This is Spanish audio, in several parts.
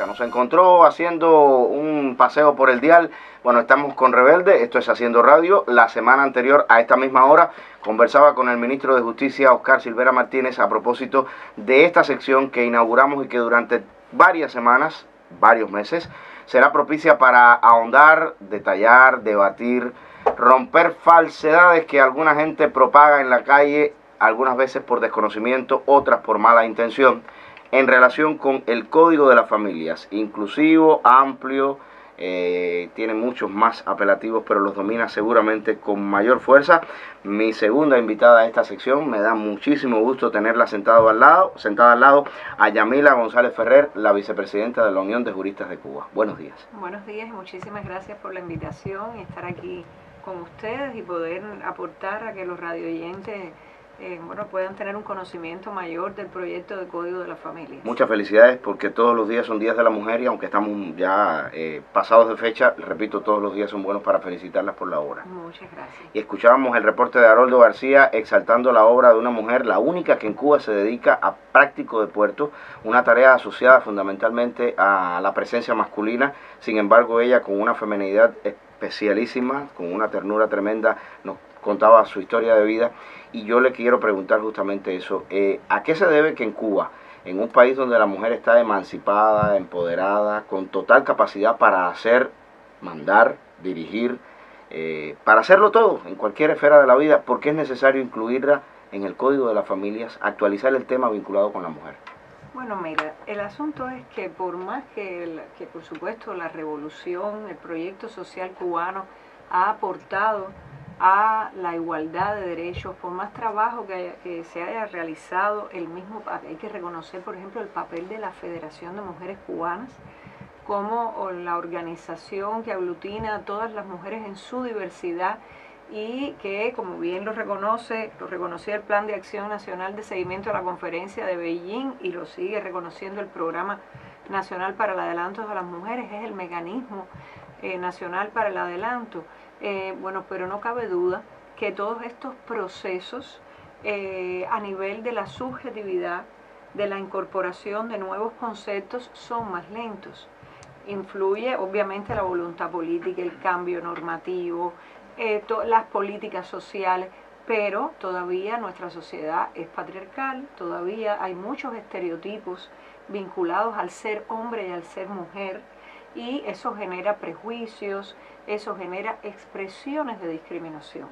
Nos encontró haciendo un paseo por el dial. Bueno, estamos con Rebelde, esto es Haciendo Radio. La semana anterior, a esta misma hora, conversaba con el ministro de Justicia, Oscar Silvera Martínez, a propósito de esta sección que inauguramos y que durante varias semanas, varios meses, será propicia para ahondar, detallar, debatir, romper falsedades que alguna gente propaga en la calle, algunas veces por desconocimiento, otras por mala intención, en relación con el Código de las Familias, inclusivo, amplio, tiene muchos más apelativos, pero los domina seguramente con mayor fuerza. Mi segunda invitada a esta sección, me da muchísimo gusto tenerla sentada al lado, a Yamila González Ferrer, la vicepresidenta de la Unión de Juristas de Cuba. Buenos días. Buenos días y muchísimas gracias por la invitación y estar aquí con ustedes y poder aportar a que los radioyentes puedan tener un conocimiento mayor del proyecto de Código de la Familia. Muchas felicidades, porque todos los días son días de la mujer y aunque estamos ya pasados de fecha, repito, todos los días son buenos para felicitarlas por la obra. Muchas gracias. Y escuchábamos el reporte de Haroldo García exaltando la obra de una mujer, la única que en Cuba se dedica a práctico de puerto, una tarea asociada fundamentalmente a la presencia masculina. Sin embargo, ella, con una feminidad especialísima, con una ternura tremenda, nos contaba su historia de vida. Y yo le quiero preguntar justamente eso, ¿a qué se debe que en Cuba, en un país donde la mujer está emancipada, empoderada, con total capacidad para hacer, mandar, dirigir, para hacerlo todo en cualquier esfera de la vida, por qué es necesario incluirla en el Código de las Familias, actualizar el tema vinculado con la mujer? Bueno, mira, el asunto es que por más que por supuesto la revolución, el proyecto social cubano ha aportado a la igualdad de derechos, por más trabajo que se haya realizado, hay que reconocer, por ejemplo, el papel de la Federación de Mujeres Cubanas como la organización que aglutina a todas las mujeres en su diversidad y que, como bien lo reconocía el Plan de Acción Nacional de Seguimiento a la Conferencia de Beijing y lo sigue reconociendo el Programa Nacional para el Adelanto de las Mujeres, es el mecanismo nacional para el adelanto. Pero no cabe duda que todos estos procesos a nivel de la subjetividad, de la incorporación de nuevos conceptos, son más lentos. Influye obviamente la voluntad política, el cambio normativo, las políticas sociales, pero todavía nuestra sociedad es patriarcal, todavía hay muchos estereotipos vinculados al ser hombre y al ser mujer, y eso genera prejuicios, eso genera expresiones de discriminación.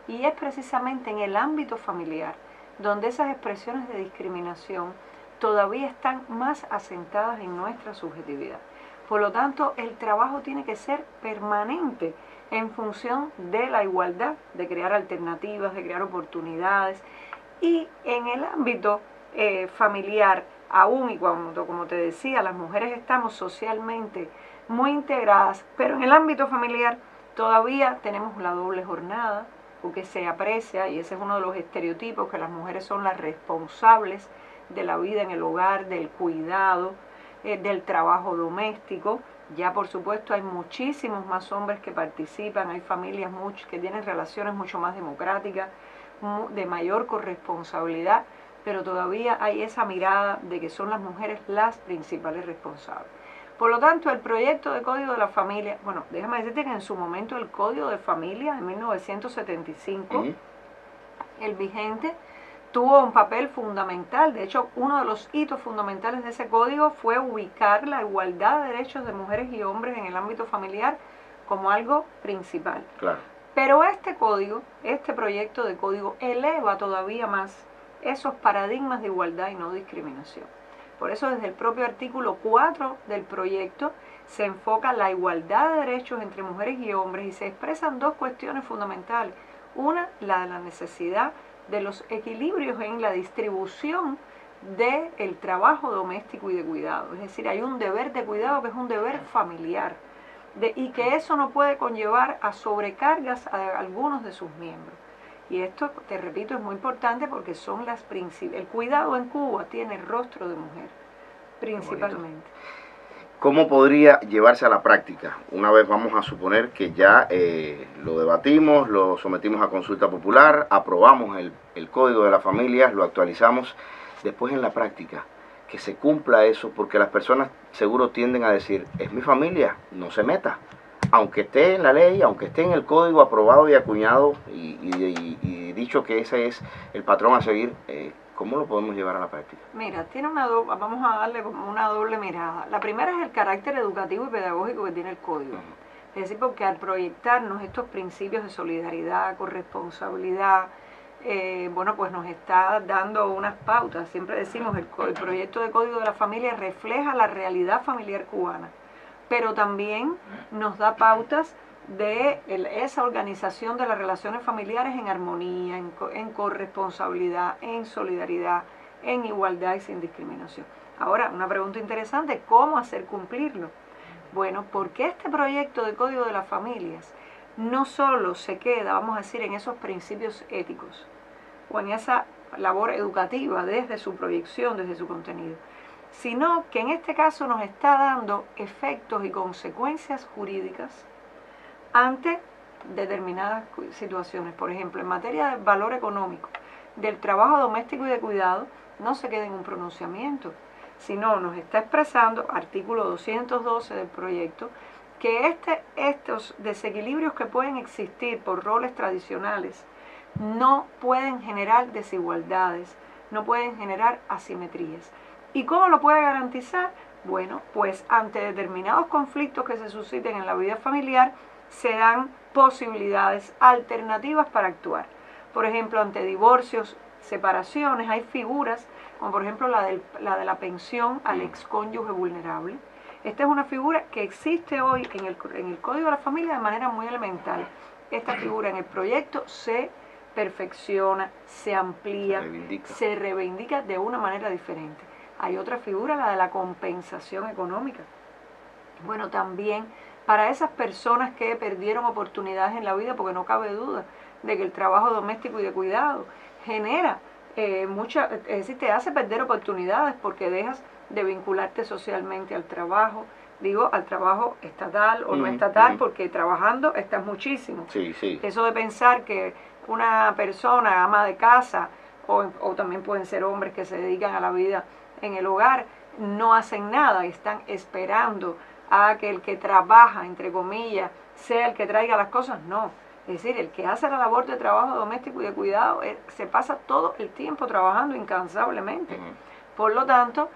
Y es precisamente en el ámbito familiar donde esas expresiones de discriminación todavía están más asentadas en nuestra subjetividad. Por lo tanto, el trabajo tiene que ser permanente en función de la igualdad, de crear alternativas, de crear oportunidades. Y en el ámbito familiar, aún y cuando, como te decía, las mujeres estamos socialmente muy integradas, pero en el ámbito familiar todavía tenemos la doble jornada, porque se aprecia, y ese es uno de los estereotipos, que las mujeres son las responsables de la vida en el hogar, del cuidado, del trabajo doméstico. Ya por supuesto hay muchísimos más hombres que participan, hay familias que tienen relaciones mucho más democráticas, de mayor corresponsabilidad, pero todavía hay esa mirada de que son las mujeres las principales responsables. Por lo tanto, el proyecto de Código de la Familia, déjame decirte que en su momento el Código de Familia, en 1975, el vigente, tuvo un papel fundamental. De hecho, uno de los hitos fundamentales de ese código fue ubicar la igualdad de derechos de mujeres y hombres en el ámbito familiar como algo principal. Claro. Pero este proyecto de código eleva todavía más esos paradigmas de igualdad y no discriminación. Por eso desde el propio artículo 4 del proyecto se enfoca la igualdad de derechos entre mujeres y hombres y se expresan dos cuestiones fundamentales. Una, la de la necesidad de los equilibrios en la distribución del trabajo doméstico y de cuidado. Es decir, hay un deber de cuidado que es un deber familiar y que eso no puede conllevar a sobrecargas a algunos de sus miembros. Y esto, te repito, es muy importante porque son el cuidado en Cuba tiene rostro de mujer, principalmente. ¿Cómo podría llevarse a la práctica? Una vez vamos a suponer que ya lo debatimos, lo sometimos a consulta popular, aprobamos el Código de las Familias, lo actualizamos. Después en la práctica, que se cumpla eso, porque las personas seguro tienden a decir, es mi familia, no se meta. Aunque esté en la ley, aunque esté en el código aprobado y acuñado y dicho que ese es el patrón a seguir, ¿cómo lo podemos llevar a la práctica? Mira, tiene vamos a darle como una doble mirada. La primera es el carácter educativo y pedagógico que tiene el código. Es decir, porque al proyectarnos estos principios de solidaridad, corresponsabilidad, bueno, pues nos está dando unas pautas. Siempre decimos, el proyecto de Código de la Familia refleja la realidad familiar cubana, pero también nos da pautas de esa organización de las relaciones familiares en armonía, en corresponsabilidad, en solidaridad, en igualdad y sin discriminación. Ahora, una pregunta interesante, ¿cómo hacer cumplirlo? Bueno, porque este proyecto de Código de las Familias no solo se queda, vamos a decir, en esos principios éticos o en esa labor educativa desde su proyección, desde su contenido, sino que en este caso nos está dando efectos y consecuencias jurídicas ante determinadas situaciones. Por ejemplo, en materia de valor económico, del trabajo doméstico y de cuidado, no se queda en un pronunciamiento, sino nos está expresando, artículo 212 del proyecto, que estos desequilibrios que pueden existir por roles tradicionales no pueden generar desigualdades, no pueden generar asimetrías. ¿Y cómo lo puede garantizar? Bueno, pues ante determinados conflictos que se susciten en la vida familiar, se dan posibilidades alternativas para actuar. Por ejemplo, ante divorcios, separaciones, hay figuras, como por ejemplo la de la pensión al excónyuge vulnerable. Esta es una figura que existe hoy en el Código de la Familia de manera muy elemental. Esta figura en el proyecto se perfecciona, se amplía, se reivindica de una manera diferente. Hay otra figura, la de la compensación económica. Bueno, también para esas personas que perdieron oportunidades en la vida, porque no cabe duda de que el trabajo doméstico y de cuidado genera es decir, te hace perder oportunidades porque dejas de vincularte socialmente al trabajo, digo, al trabajo estatal o no estatal, porque trabajando estás muchísimo. Sí, sí. Eso de pensar que una persona, ama de casa, o también pueden ser hombres que se dedican a la vida en el hogar, no hacen nada, están esperando a que el que trabaja, entre comillas, sea el que traiga las cosas, no. Es decir, el que hace la labor de trabajo doméstico y de cuidado se pasa todo el tiempo trabajando incansablemente. Por lo tanto,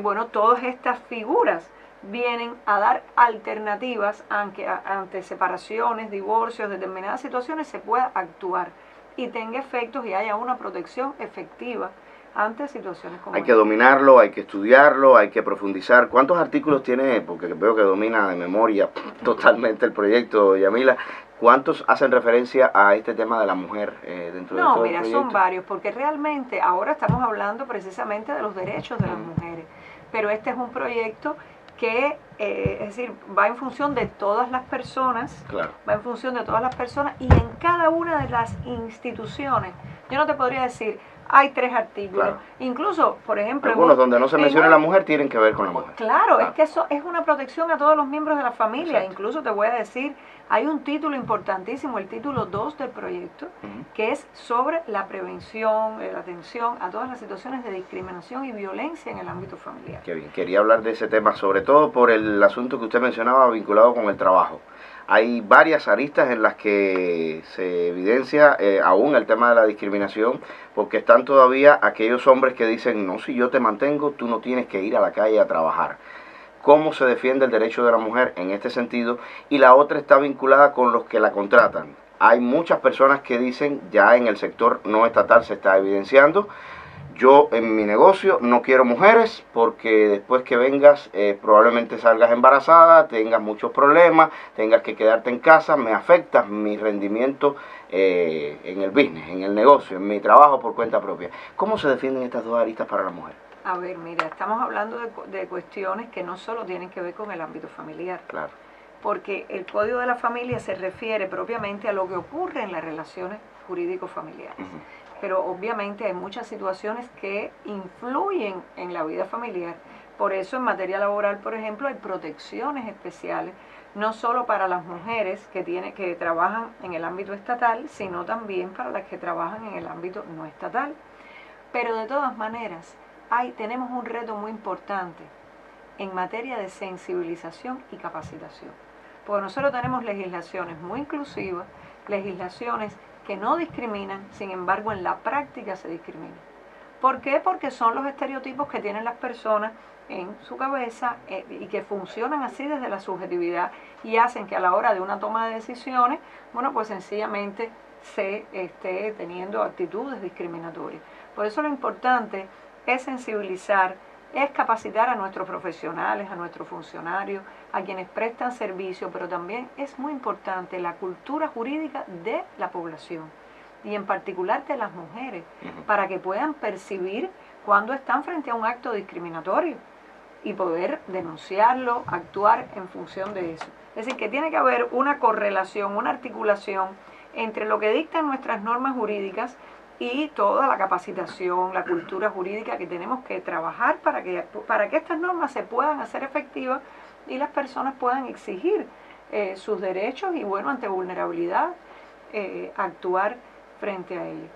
bueno, todas estas figuras vienen a dar alternativas ante separaciones, divorcios, determinadas situaciones se pueda actuar y tenga efectos y haya una protección efectiva ante situaciones como Hay que dominarlo, hay que estudiarlo, hay que profundizar. ¿Cuántos artículos tiene? Porque veo que domina de memoria totalmente el proyecto, Yamila. ¿Cuántos hacen referencia a este tema de la mujer dentro de todo el proyecto? No, mira, son varios, porque realmente ahora estamos hablando precisamente de los derechos de las mujeres, pero este es un proyecto que, es decir, va en función de todas las personas, claro, va en función de todas las personas y en cada una de las instituciones. Yo no te podría decir, hay 3 artículos, claro, incluso, por ejemplo... Algunos donde no se menciona la mujer tienen que ver con la mujer. Claro, es que eso es una protección a todos los miembros de la familia. Exacto. Incluso te voy a decir, hay un título importantísimo, el título 2 del proyecto, que es sobre la prevención, la atención a todas las situaciones de discriminación y violencia en el ámbito familiar. Qué bien, quería hablar de ese tema, sobre todo por el asunto que usted mencionaba vinculado con el trabajo. Hay varias aristas en las que se evidencia aún el tema de la discriminación, porque están todavía aquellos hombres que dicen, no, si yo te mantengo, tú no tienes que ir a la calle a trabajar. ¿Cómo se defiende el derecho de la mujer en este sentido? Y la otra está vinculada con los que la contratan. Hay muchas personas que dicen, ya en el sector no estatal se está evidenciando, yo en mi negocio no quiero mujeres porque después que vengas probablemente salgas embarazada, tengas muchos problemas, tengas que quedarte en casa, me afecta mi rendimiento en el business, en el negocio, en mi trabajo por cuenta propia. ¿Cómo se defienden estas dos aristas para la mujer? A ver, mira, estamos hablando de cuestiones que no solo tienen que ver con el ámbito familiar. Claro. Porque el Código de la Familia se refiere propiamente a lo que ocurre en las relaciones jurídico-familiares. Pero obviamente hay muchas situaciones que influyen en la vida familiar. Por eso en materia laboral, por ejemplo, hay protecciones especiales, no solo para las mujeres que trabajan en el ámbito estatal, sino también para las que trabajan en el ámbito no estatal. Pero de todas maneras, tenemos un reto muy importante en materia de sensibilización y capacitación. Porque nosotros tenemos legislaciones muy inclusivas, legislaciones que no discriminan, sin embargo en la práctica se discriminan. ¿Por qué? Porque son los estereotipos que tienen las personas en su cabeza y que funcionan así desde la subjetividad y hacen que a la hora de una toma de decisiones, bueno, pues sencillamente se esté teniendo actitudes discriminatorias. Por eso lo importante es sensibilizar, es capacitar a nuestros profesionales, a nuestros funcionarios, a quienes prestan servicio, pero también es muy importante la cultura jurídica de la población y en particular de las mujeres, para que puedan percibir cuando están frente a un acto discriminatorio y poder denunciarlo, actuar en función de eso. Es decir, que tiene que haber una correlación, una articulación entre lo que dictan nuestras normas jurídicas y toda la capacitación, la cultura jurídica que tenemos que trabajar para que estas normas se puedan hacer efectivas y las personas puedan exigir sus derechos y, bueno, ante vulnerabilidad, actuar frente a ellos.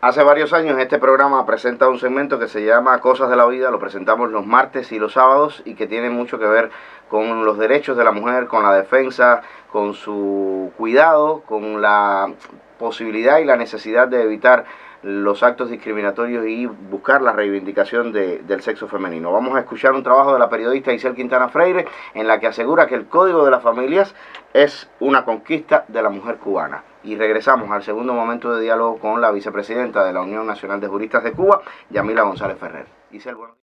Hace varios años este programa presenta un segmento que se llama Cosas de la Vida, lo presentamos los martes y los sábados y que tiene mucho que ver con los derechos de la mujer, con la defensa, con su cuidado, con la posibilidad y la necesidad de evitar los actos discriminatorios y buscar la reivindicación del sexo femenino. Vamos a escuchar un trabajo de la periodista Isel Quintana Freire en la que asegura que el Código de las Familias es una conquista de la mujer cubana. Y regresamos al segundo momento de diálogo con la vicepresidenta de la Unión Nacional de Juristas de Cuba, Yamila González Ferrer. Isel, bueno.